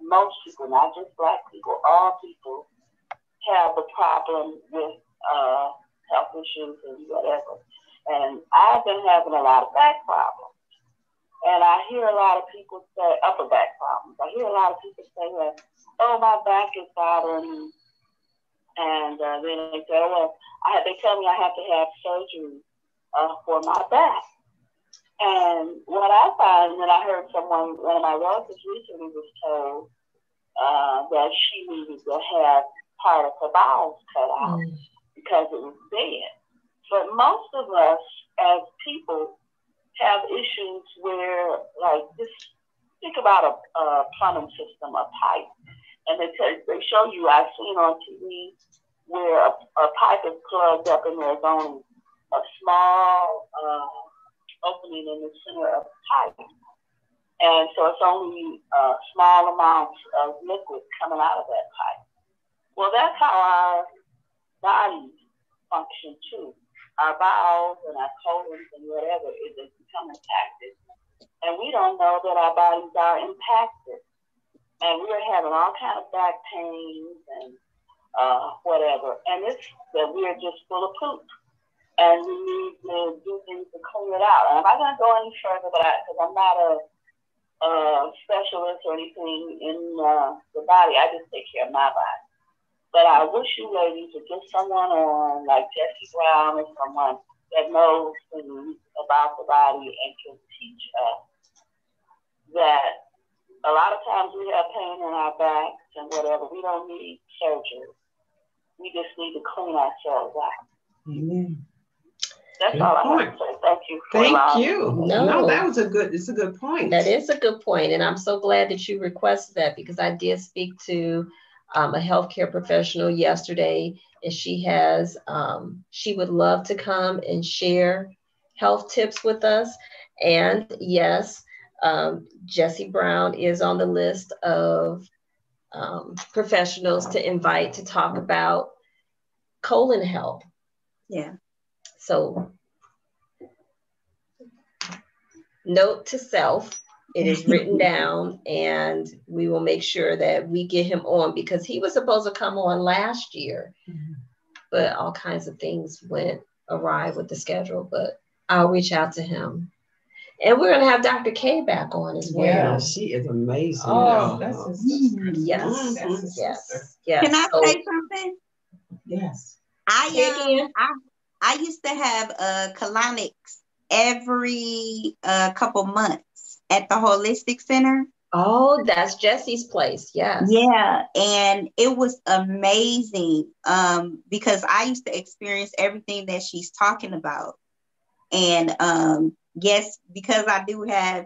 most people, not just Black people, all people have a problem with health issues and whatever. And I've been having a lot of back problems. And I hear a lot of people say, upper back problems. I hear a lot of people say that, oh, my back is bothering me. And then they say, well, they tell me I have to have surgery for my back. And what I find, and I heard one of my relatives recently was told that she needed to have part of her bowels cut out because it was dead. But most of us as people have issues where, like, just think about a plumbing system, a pipe, and they show you, I've seen on TV where a pipe is plugged up and there's only a small opening in the center of the pipe. And so it's only small amounts of liquid coming out of that pipe. Well, that's how our bodies function too. Our bowels and our colons and whatever is become impacted. And we don't know that our bodies are impacted. And we're having all kind of back pains and whatever. And it's that we're just full of poop. And we need to do things to clean it out. And I'm not going to go any further because I'm not a specialist or anything in the body. I just take care of my body. But I wish you ladies would get someone on, like Jessie Brown, or someone that knows things about the body and can teach us that a lot of times we have pain in our backs and whatever. We don't need surgery. We just need to clean ourselves out. Amen. That's good all point. I have to say. Thank you. Thank you. No, that was it's a good point. That is a good point. And I'm so glad that you requested that, because I did speak to a healthcare professional yesterday, and she would love to come and share health tips with us. And yes, Jessie Brown is on the list of professionals to invite to talk about colon health. Yeah. So, note to self, it is written down, and we will make sure that we get him on, because he was supposed to come on last year, but all kinds of things went awry with the schedule. But I'll reach out to him. And we're going to have Dr. K back on as well. Yeah, she is amazing. Oh, that's his sister. Yes. That's his sister. Yes. Can I say something? Yes. I used to have colonics every couple months at the Holistic Center. Oh, that's Jessie's place. Yes. Yeah, and it was amazing because I used to experience everything that she's talking about. And yes, because I do have,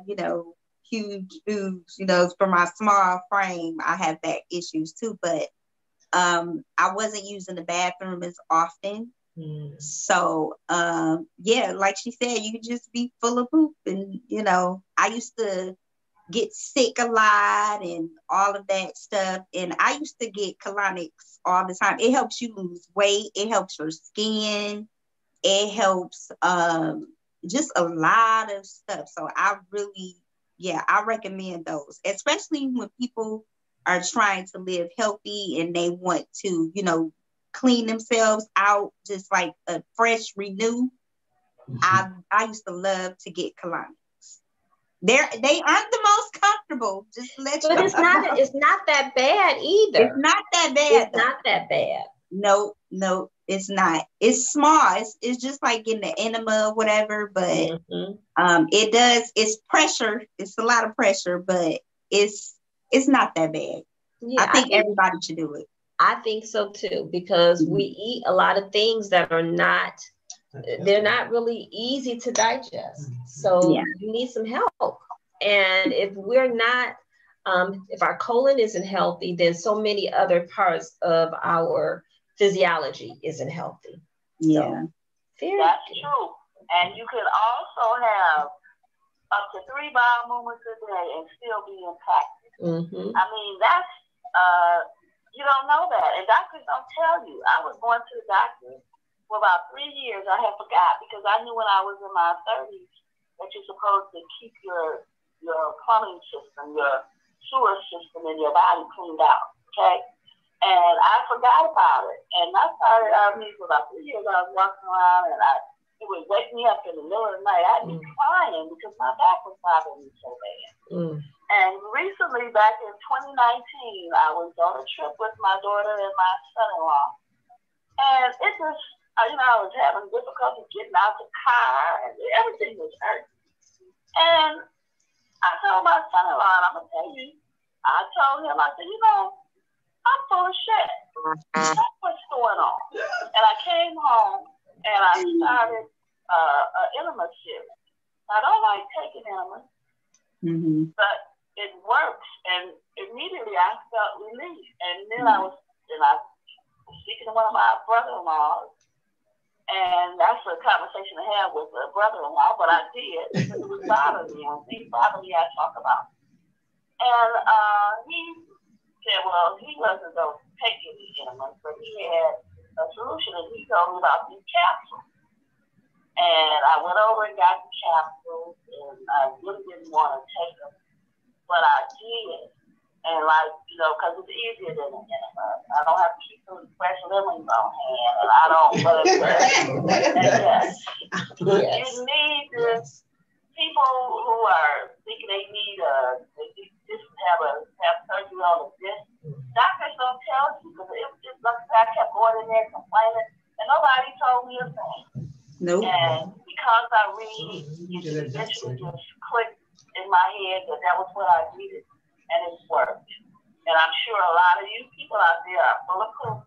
huge boobs, for my small frame, I have back issues too. But I wasn't using the bathroom as often. So, yeah, like she said, you could just be full of poop. And, I used to get sick a lot and all of that stuff. And I used to get colonics all the time. It helps you lose weight. It helps your skin. It helps just a lot of stuff. So I recommend those, especially when people are trying to live healthy and they want to, clean themselves out, just like a fresh renew. I used to love to get colonics. They aren't the most comfortable. Just to let you know. But it's not that bad either. It's not that bad. It's not that bad. No, it's not. It's small. It's just like getting the enema or whatever, but it's pressure. It's a lot of pressure, but it's not that bad. Yeah, I think everybody should do it. I think so too, because we eat a lot of things that are they're not really easy to digest. So you need some help. And if we're not, if our colon isn't healthy, then so many other parts of our physiology isn't healthy. Yeah. So, that's true. And you can also have up to 3 bowel movements a day and still be impacted. I mean, that's, you don't know that. And doctors don't tell you. I was going to the doctor for about 3 years. I had forgot, because I knew when I was in my 30s that you're supposed to keep your plumbing system, your sewer system in your body cleaned out, okay? And I forgot about it. And I started, for about 3 years, I was walking around and it would wake me up in the middle of the night. I'd be crying because my back was bothering me so bad. And recently, back in 2019, I was on a trip with my daughter and my son-in-law. And it just, I was having difficulty getting out the car, and everything was hurting. And I told my son-in-law, and I'm going to tell you, I told him, I said, I'm full of shit. That's what's going on. And I came home and I started an enema series. I don't like taking enema, but it works. And immediately I felt relief. And then I was speaking to one of my brother-in-laws, and that's a conversation I had with a brother-in-law, but I did because it was bothering me. When things bother me, I talk about. And he said, well, he wasn't going to take any enemas, but he had a solution, and he told me about these capsules. And I went over and got the capsules, and I really didn't want to take them, but I did. And because it's easier than an enema. I don't have to keep doing fresh lemons on hand, and I don't. Yes. You need this. People who are thinking they need have surgery on a disc. Doctors don't tell you, because it's like I kept going in there complaining, and nobody told me a thing. Nope. And because I read, it eventually just clicked in my head that was what I needed. And it's worked. And I'm sure a lot of you people out there are full of poop.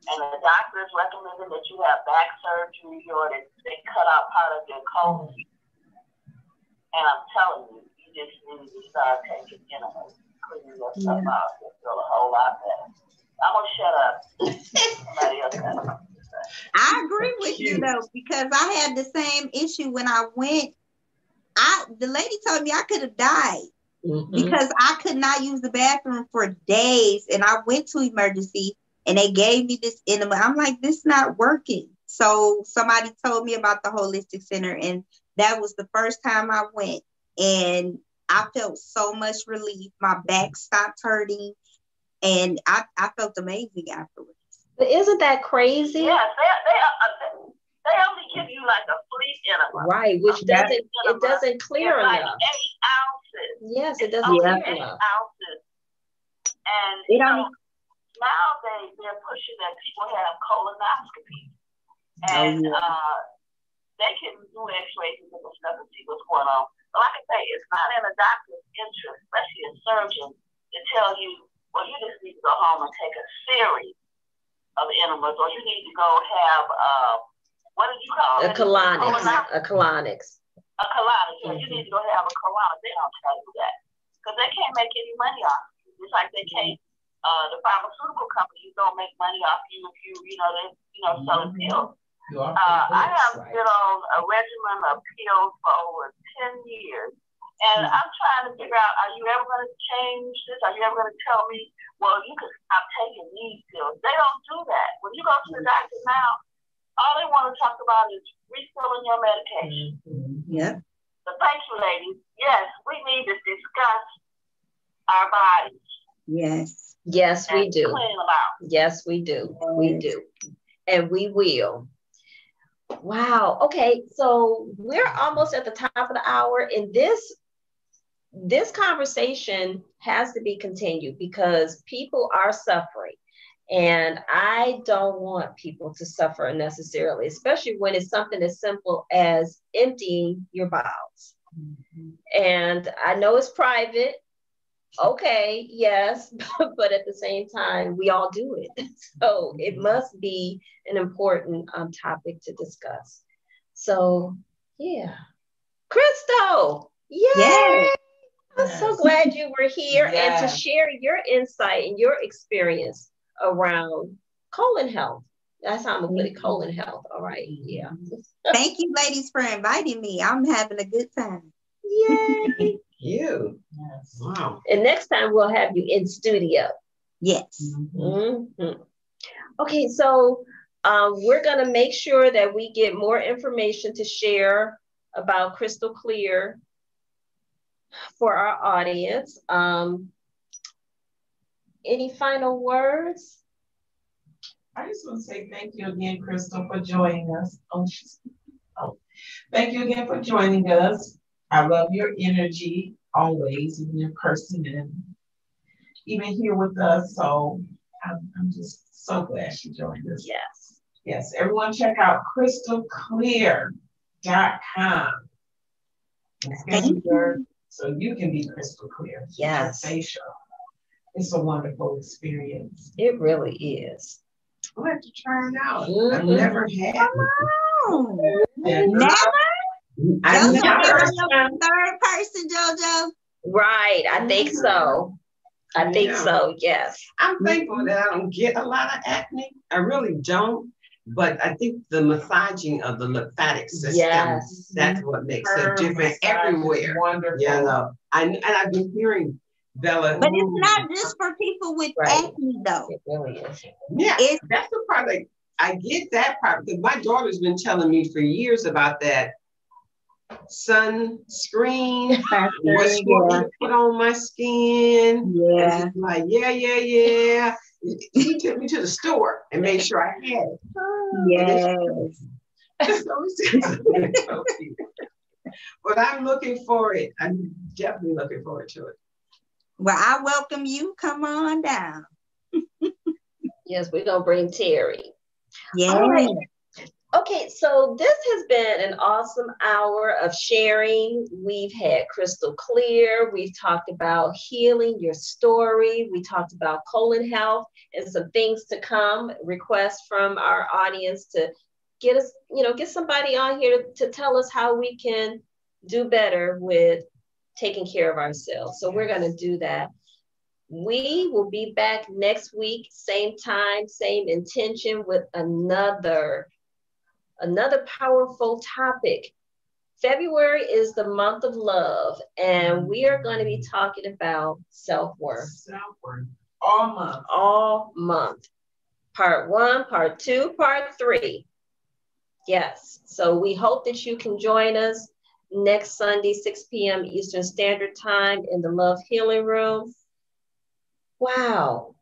And the doctors recommended that you have back surgery or that they cut out part of your colon. And I'm telling you, you just need to start taking enemas, cleaning your stuff out. You'll feel a whole lot better. I'm going to shut up. Somebody else has something to say. I agree with you though, because I had the same issue when I went. The lady told me I could have died. Because I could not use the bathroom for days, and I went to emergency and they gave me this enema. I'm like, this is not working. So somebody told me about the holistic center, and that was the first time I went, and I felt so much relief. My back stopped hurting, and I felt amazing afterwards. But isn't that crazy? Yes, they only give you like a fleet enema. Right, which doesn't clear enough. Like 8 ounces. Yes, it doesn't clear 8 enough. ounces. And now they're pushing that people have colonoscopy. And they can do x-rays and different stuff and see what's going on. But like I say, it's not in a doctor's interest, especially a surgeon, to tell you, well, you just need to go home and take a series of enemas, or you need to go have what did you call it? A colonics. A colonics. So you need to go have a colonics. They don't tell you that because they can't make any money off you. Just like they can't. The pharmaceutical companies don't make money off you if they're selling pills. I have been on a regimen of pills for over 10 years, and I'm trying to figure out: are you ever going to change this? Are you ever going to tell me, well, you can stop taking these pills? They don't do that. When you go to the doctor now, all they want to talk about is refilling your medication. Yeah. But thank you, ladies. Yes, we need to discuss our bodies. Yes. Yes, we do. Clean them out. Yes, we do. Yes. We do. And we will. Wow. Okay. So we're almost at the top of the hour, and this conversation has to be continued because people are suffering. And I don't want people to suffer necessarily, especially when it's something as simple as emptying your bowels. And I know it's private. Okay, yes, but at the same time, we all do it. So it must be an important topic to discuss. So, yeah. Crystal, yay! Yes. I'm so glad you were here and to share your insight and your experience around colon health. That's how I'm gonna put it, colon health. All right, yeah. Thank you, ladies, for inviting me. I'm having a good time. Yay! You. Yes. Wow. And next time we'll have you in studio. Yes. Mm-hmm. Okay, so we're gonna make sure that we get more information to share about Crystal Clear for our audience. Any final words? I just want to say thank you again, Crystal, for joining us. Thank you again for joining us. I love your energy always, even in person and even here with us. So I'm just so glad she joined us. Yes. Yes. Everyone check out crystalclear.com. So you can be crystal clear. Yes. Facial. it's a wonderful experience. It really is. I'll have to try it out. Mhm. I've never had it. Never? I've JoJo, never. your third person, JoJo. Right. I think so. I think Yeah. so. Yes. I'm thankful that I don't get a lot of acne. I really don't. But I think the massaging of the lymphatic system, Yes. that's what makes Her it different massage is everywhere. Wonderful. You know, and I've been hearing Bella. But it's not just for people with Right. acne, though. It really is. Yeah, It's that's the part that I get that part because my daughter's been telling me for years about that sunscreen. What she want me to put on my skin. Yeah. And like, yeah. She took me to the store and made sure I had it. Yes. But I'm looking for it. I'm definitely looking forward to it. Well, I welcome you. Come on down. Yes, we're going to bring Terry. Yeah. All right. Okay, so this has been an awesome hour of sharing. We've had crystal clear. We've talked about healing your story. We talked about colon health and some things to come. Requests from our audience to get us, get somebody on here to tell us how we can do better with taking care of ourselves. So we're going to do that. We will be back next week, same time, same intention with another powerful topic. February is the month of love, and we are going to be talking about self-worth. Self-worth. All month. All month. Part 1, part 2, part 3. Yes. So we hope that you can join us next Sunday, 6 p.m. Eastern Standard Time in the Love Healing Room. Wow.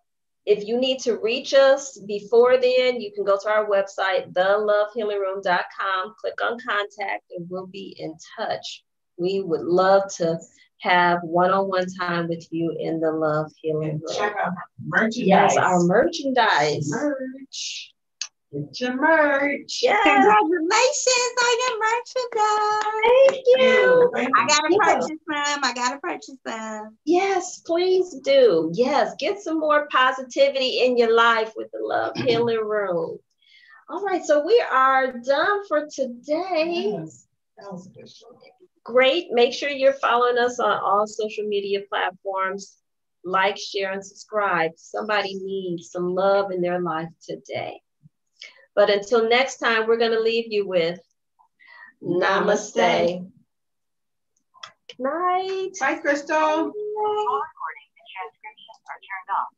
If you need to reach us before then, you can go to our website, thelovehealingroom.com, click on contact, and we'll be in touch. We would love to have one-on-one time with you in the Love Healing Room. Check out merchandise. Yes, our merchandise. Merch. Get your merch. Yes. Congratulations on your merchandise. Thank you. I gotta purchase some. Yes, please do. Yes, get some more positivity in your life with the Love Healing Room. All right, so we are done for today. Yes, that was a good show. Great. Make sure you're following us on all social media platforms. Like, share, and subscribe. Somebody needs some love in their life today. But until next time, we're going to leave you with Namaste. Good night. Bye, Crystal. All recording and transcription are turned off.